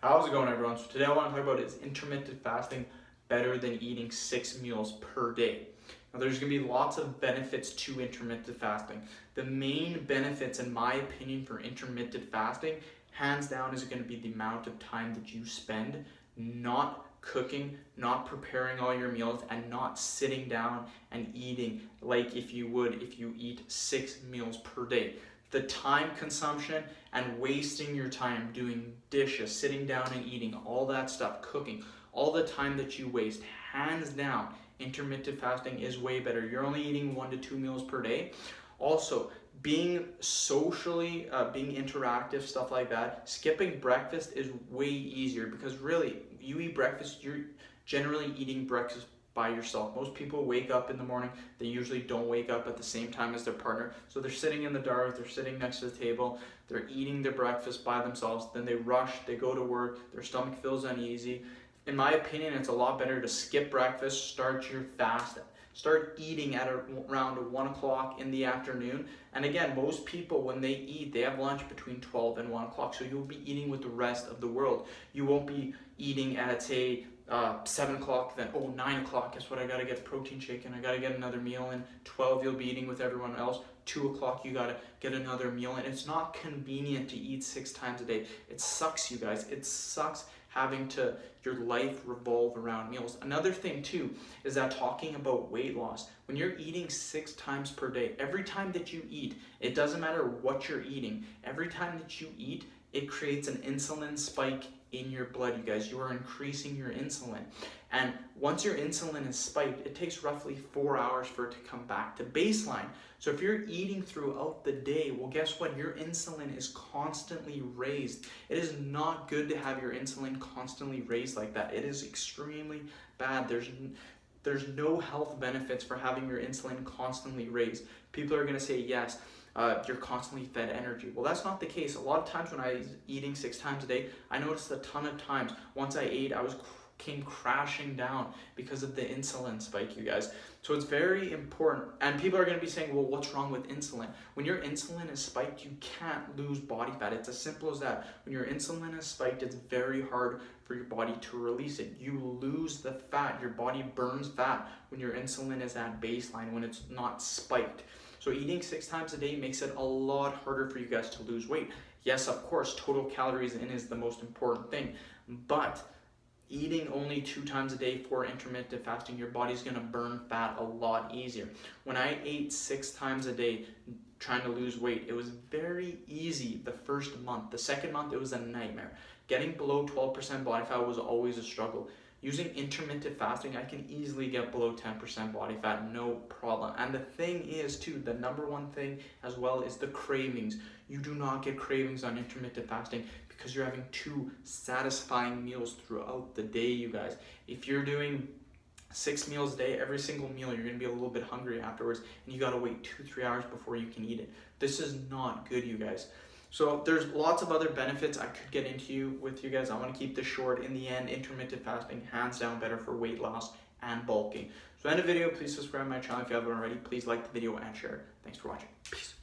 How's it going, everyone? So today I want to talk about is intermittent fasting better than eating 6 meals per day? Now there's going to be lots of benefits to intermittent fasting. The main benefits, in my opinion, for intermittent fasting, hands down, is going to be the amount of time that you spend not cooking, not preparing all your meals, and not sitting down and eating like if you would if you eat 6 meals per day. The time consumption and wasting your time doing dishes, sitting down and eating, all that stuff, cooking, all the time that you waste, hands down, intermittent fasting is way better. You're only eating 1 to 2 meals per day. Also, being socially, being interactive, stuff like that, skipping breakfast is way easier because really, you eat breakfast, you're generally eating breakfast by yourself. Most people wake up in the morning, they usually don't wake up at the same time as their partner. So they're sitting in the dark, they're sitting next to the table, they're eating their breakfast by themselves, then they rush, they go to work, their stomach feels uneasy. In my opinion, it's a lot better to skip breakfast, start your fast, start eating at around 1 o'clock in the afternoon. And again, most people, when they eat, they have lunch between 12 and 1 o'clock. So you'll be eating with the rest of the world. You won't be eating at, say, 7 o'clock, then 9 o'clock, guess what, I gotta get a protein shake and I gotta get another meal in. 12, you'll be eating with everyone else. 2 o'clock, you gotta get another meal in. It's not convenient to eat 6 times a day. It sucks, you guys. It sucks having your life revolve around meals. Another thing too is that talking about weight loss, when you're eating 6 times per day, every time that you eat, it doesn't matter what you're eating, every time that you eat, it creates an insulin spike in your blood, you guys. You are increasing your insulin. And once your insulin is spiked, it takes roughly 4 hours for it to come back to baseline. So if you're eating throughout the day, well, guess what? Your insulin is constantly raised. It is not good to have your insulin constantly raised like that. It is extremely bad. There's no health benefits for having your insulin constantly raised. People are going to say, yes, you're constantly fed energy. Well, that's not the case. A lot of times when I was eating 6 times a day, I noticed a ton of times once I ate, came crashing down because of the insulin spike, you guys. So it's very important. And people are going to be saying, well, what's wrong with insulin? When your insulin is spiked, you can't lose body fat. It's as simple as that. When your insulin is spiked, it's very hard for your body to release it. You lose the fat. Your body burns fat when your insulin is at baseline, when it's not spiked. So eating 6 times a day makes it a lot harder for you guys to lose weight. Yes, of course, total calories in is the most important thing, but eating only 2 times a day for intermittent fasting, your body's gonna burn fat a lot easier. When I ate 6 times a day trying to lose weight, it was very easy the first month. The second month, it was a nightmare. Getting below 12% body fat was always a struggle. Using intermittent fasting, I can easily get below 10% body fat, no problem. And the thing is too, the number one thing as well is the cravings. You do not get cravings on intermittent fasting because you're having 2 satisfying meals throughout the day, you guys. If you're doing 6 meals a day, every single meal, you're gonna be a little bit hungry afterwards, and you gotta wait 2-3 hours before you can eat it. This is not good, you guys. So there's lots of other benefits I could get into with you guys. I want to keep this short. In the end, intermittent fasting, hands down, better for weight loss and bulking. So end the video, please subscribe to my channel if you haven't already. Please like the video and share. Thanks for watching. Peace.